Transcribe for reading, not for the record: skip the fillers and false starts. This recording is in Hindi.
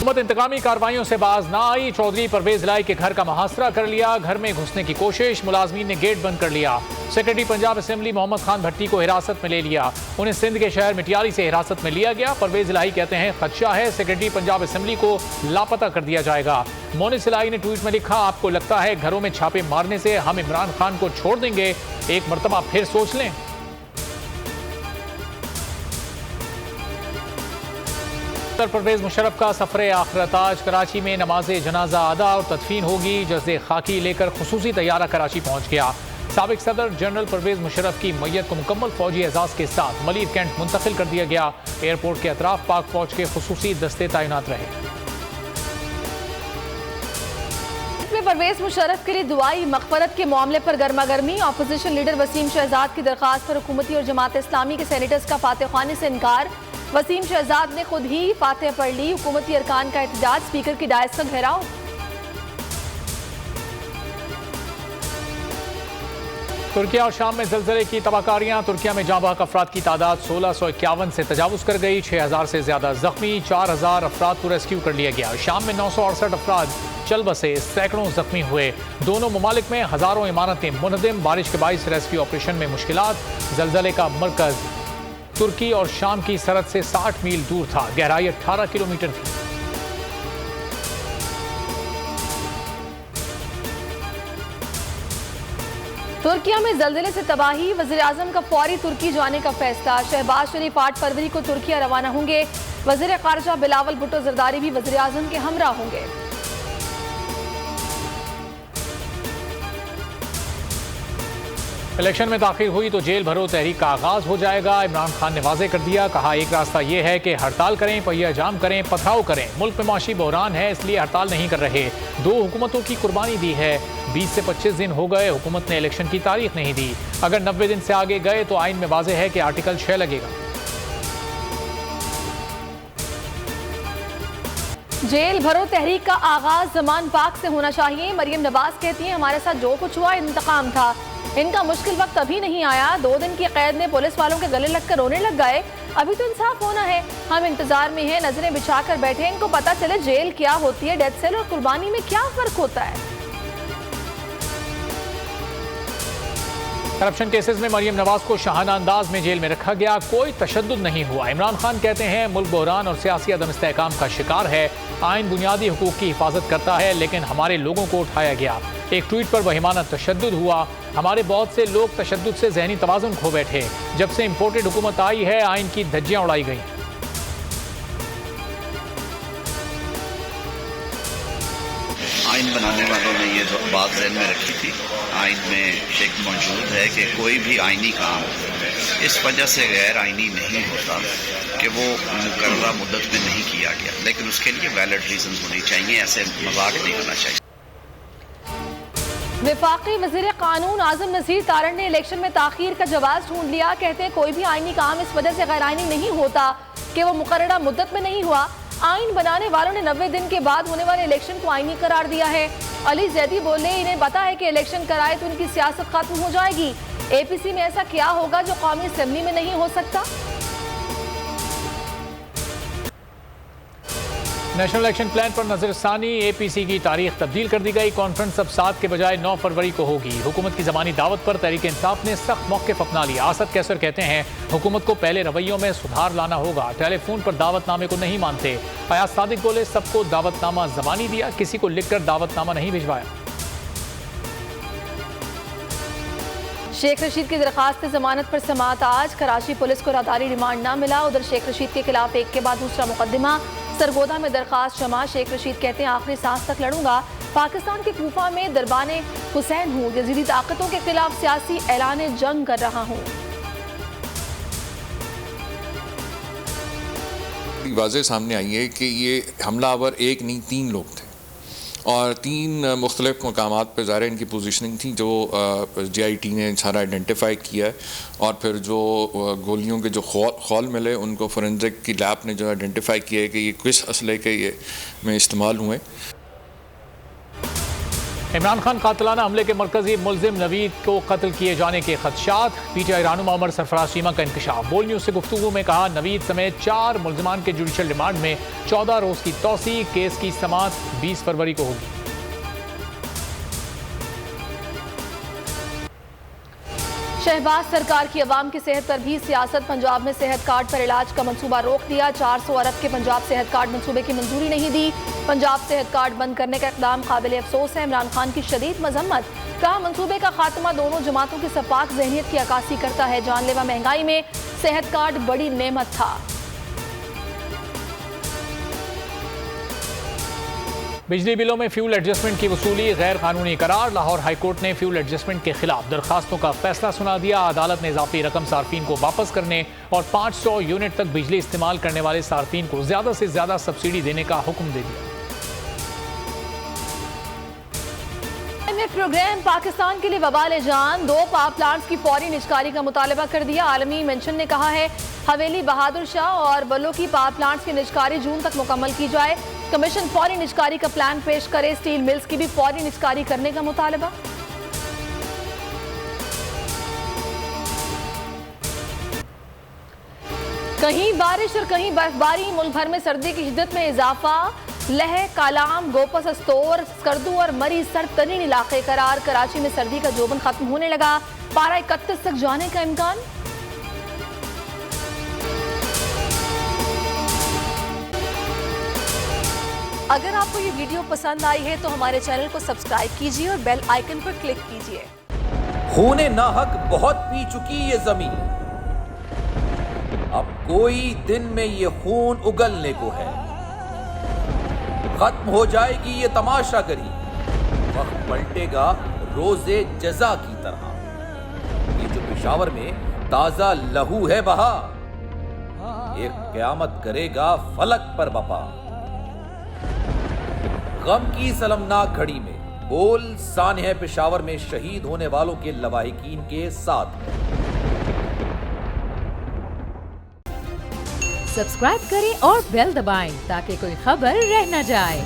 हुकूमत इंतकामी कार्रवाइयों से बाज ना आई। चौधरी परवेज लाई के घर का मुहासरा कर लिया। घर में घुसने की कोशिश, मुलाजमीन ने गेट बंद कर लिया। सेक्रेटरी पंजाब असेंबली मोहम्मद खान भट्टी को हिरासत में ले लिया। उन्हें सिंध के शहर मिटियाली से हिरासत में लिया गया। परवेज लाई कहते हैं खदशा है सेक्रेटरी पंजाब असेंबली को लापता कर दिया जाएगा। मोनिस लाई ने ट्वीट में लिखा, आपको लगता है घरों में छापे मारने से हम इमरान खान को छोड़ देंगे? एक मरतबा फिर सोच लें। परवेज मुशर्रफ का सफरे आखिरत आज कराची में नमाज जनाजा अदा और तदफीन होगी। जज़े खाकी लेकर खुसूसी तैयारा कराची पहुंच गया। साबिक सदर जनरल परवेज मुशर्रफ की मैयत को मुकम्मल फौजी एजाज के साथ मलीर कैंट मुंतकिल कर दिया गया। एयरपोर्ट के अतराफ पाक फौज के खुसूसी दस्ते तैनात रहे। परवेज मुशर्रफ के लिए दुआई मग़फ़रत के मामले पर गर्मा गर्मी। अपोजिशन लीडर वसीम शहजाद की दरखास्त पर हुकूमती और जमात इस्लामी के सेनेटर्स का फातह ख़्वानी से इनकार। वसीम शहजाद ने खुद ही फातह पढ़ ली। हुकूमती अरकान का एहतजाज, स्पीकर की डायस का घेराव। तुर्किया और शाम में ज़लज़ले की तबाहकारियां। तुर्किया में जाँ-बहक अफराद की तादाद 1651 से तजावुज़ कर गई। 6000 से ज्यादा जख्मी, 4000 अफराद को रेस्क्यू कर लिया गया। शाम में 968 अफराद चल बसे, सैकड़ों जख्मी हुए। दोनों ममालिक में हजारों इमारतें मुनहदिम। बारिश के बाइस रेस्क्यू ऑपरेशन में मुश्किलात। ज़लज़ले का मरकज तुर्की और शाम की सरहद से 60 मील दूर था। गहराई 18 किलोमीटर थी। तुर्किया में ज़लज़ले से तबाही। वज़ीर आज़म का फौरी तुर्की जाने का फैसला। शहबाज शरीफ 8 फरवरी को तुर्किया रवाना होंगे। वज़ीर ख़ारिजा बिलावल भुट्टो ज़रदारी भी वज़ीर आज़म के हमरा होंगे। इलेक्शन में ताखिर हुई तो जेल भरो तहरीक का आगाज हो जाएगा। इमरान खान ने वाज़ेह कर दिया, कहा एक रास्ता यह है कि हड़ताल करें, पहिया जाम करें, पथराव करें। मुल्क में माशी बहरान है, इसलिए हड़ताल नहीं कर रहे। 2 हुकूमतों की कुर्बानी दी है। 20 से 25 दिन हो गए, हुकूमत ने इलेक्शन की तारीख नहीं दी। अगर 90 दिन से आगे गए तो आइन में वाज़ेह है कि आर्टिकल 6 लगेगा। जेल भरो तहरीक का आगाज जमान पाक से होना चाहिए। मरियम नवाज कहती हैं, हमारे साथ जो कुछ हुआ इंतकाम था। इनका मुश्किल वक्त अभी नहीं आया। 2 दिन की कैद में पुलिस वालों के गले लगकर रोने लग गए। अभी तो इंसाफ होना है। हम इंतजार में हैं, नजरें बिछाकर बैठे। इनको पता चले जेल क्या होती है, डेथ सेल और कुर्बानी में क्या फर्क होता है। करप्शन केसेस में मरियम नवाज को शाहाना अंदाज में जेल में रखा गया। कोई तशद्दुद नहीं हुआ। इमरान खान कहते हैं मुल्क बहरान और सियासी अदम इस्तेहकाम का शिकार है। आइन बुनियादी हुकूक की हिफाजत करता है, लेकिन हमारे लोगों को उठाया गया। एक ट्वीट पर वहीमाना तशद्दुद हुआ। हमारे बहुत से लोग तशद्दुद से जहनी तवाज़ुन खो बैठे। जब से इम्पोर्टेड हुकूमत आई है, आइन की धज्जियां उड़ाई गई। आइन बनाने वालों ने ये बात ज़हन में रखी थी। आइन में एक मौजूद है कि कोई भी आइनी काम इस वजह से गैर आइनी नहीं होता कि वो मुकर्ररा मुद्दत में नहीं किया गया, लेकिन उसके लिए वैलिड रीजन होनी चाहिए। ऐसे मजाक नहीं होना चाहिए। वफाकी वज़ीर कानून आज़म नज़ीर तारण ने इलेक्शन में ताख़ीर का जवाब ढूंढ लिया। कहते हैं कोई भी आइनी काम इस वजह से गैर आइनी नहीं होता कि वो मुकर्ररा मुद्दत में नहीं हुआ। आइन बनाने वालों ने 90 दिन के बाद होने वाले इलेक्शन को आइनी करार दिया है। अली जैदी बोले, इन्हें पता है कि इलेक्शन कराए तो उनकी सियासत खत्म हो जाएगी। APC में ऐसा क्या होगा जो कौमी असेंबली में नहीं हो सकता। नेशनल इलेक्शन प्लान पर नजरसानी। APC की तारीख तब्दील कर दी गई। कॉन्फ्रेंस अब 7 के बजाय 9 फरवरी को होगी। हुकूमत की ज़बानी दावत पर तहरीक इंसाफ ने सख्त मौक़िफ़ अपना लिया। आसद कैसर कहते हैं हुकूमत को पहले रवैयों में सुधार लाना होगा। टेलीफोन पर दावतनामे को नहीं मानते। फयाज सादिक बोले, सबको दावतनामा ज़बानी दिया, किसी को लिखकर दावतनामा नहीं भिजवाया। शेख रशीद की दरखास्त जमानत पर समाअत आज। कराची पुलिस को राहदारी रिमांड न मिला। उधर शेख रशीद के खिलाफ एक के बाद दूसरा मुकदमा। सरगोदा में दरखास्त जमा। शेख रशीद कहते हैं आखिरी सांस तक लड़ूंगा। पाकिस्तान के कूफा में दरबाने हुसैन हूँ। यजीदी ताकतों के खिलाफ सियासी ऐलान जंग कर रहा हूँ। वाज़ेह सामने आई है कि ये हमलावर एक नहीं 3 लोग थे और 3 मुख्तलिफ मकामात पर ज़ाहिर इनकी पोजीशनिंग थी जो JIT ने सारा आइडेंटिफाई किया है। और फिर जो गोलियों के जो खौल मिले उनको फोरेंसिक की लैब ने जो आइडेंटिफाई किया है कि ये किस असले के ये में इस्तेमाल हुए। इमरान खान कातलाना हमले के मरकजी मुलजिम नवीद को कत्ल किए जाने के खदशात। पीटीआई रहनुमा उमर सरफराज चीमा का इंकशाफ। बोल न्यूज से गुफ्तगू में कहा, नवीद समेत 4 मुलजिमान के जुडिशल रिमांड में 14 रोज की तौसी। केस की समाअत 20 फरवरी को होगी। शहबाज सरकार की अवाम की सेहत पर भी सियासत। पंजाब में सेहत कार्ड पर इलाज का मंसूबा रोक दिया। 400 अरब के पंजाब सेहत कार्ड मंसूबे की मंजूरी नहीं दी। पंजाब सेहत कार्ड बंद करने का इकदाम काबिल अफसोस है। इमरान खान की शदीद मजम्मत। कहा, मंसूबे का खात्मा दोनों जमातों की सफाक जहनियत की अक्कासी करता है। जानलेवा महंगाई में सेहत कार्ड बड़ी नेमत था। बिजली बिलों में फ्यूल एडजस्टमेंट की वसूली गैर कानूनी करार। लाहौर हाईकोर्ट ने फ्यूल एडजस्टमेंट के खिलाफ दरखास्तों का फैसला सुना दिया। अदालत ने इजाफी रकम सार्फिन को वापस करने और 500 यूनिट तक बिजली इस्तेमाल करने वाले सार्फिन को ज्यादा से ज्यादा सब्सिडी देने का हुक्म दे दिया। प्रोग्राम पाकिस्तान के लिए वबाल जान। 2 पावर प्लांट्स की फौरी निजकारी का मुतालबा कर दिया। आलमी मेंशन ने कहा है, हवेली, बहादुर शाह और बल्लो की पावर प्लांट्स की निजकारी जून तक मुकम्मल की जाए। कमीशन फौरी निजकारी का प्लान पेश करे। स्टील मिल्स की भी फौरी निजकारी करने का मुतालबा। कहीं बारिश और कहीं बर्फबारी। मुल्क भर में सर्दी की शिद्दत में इजाफा। लह, कालाम, गोपस, अस्तोर, स्कर्दू और मरी सर्दतरीन इलाके करार। कराची में सर्दी का जोबन खत्म होने लगा। पारा 31 तक जाने का इम्कान। अगर आपको ये वीडियो पसंद आई है तो हमारे चैनल को सब्सक्राइब कीजिए और बेल आइकन पर क्लिक कीजिए। खूने नाहक बहुत पी चुकी ये जमीन, अब कोई दिन में ये खून उगलने को है। खत्म हो जाएगी ये तमाशागरी, वक्त पलटेगा रोजे जजा की तरह। ये जो पेशावर में ताजा लहू है बहा, एक क़यामत करेगा फलक पर बपा। गम की सलमनाक घड़ी में बोल सानह पेशावर में शहीद होने वालों के लवाहिकीन के साथ है। सब्सक्राइब करें और बेल दबाएं ताकि कोई खबर रह न जाए।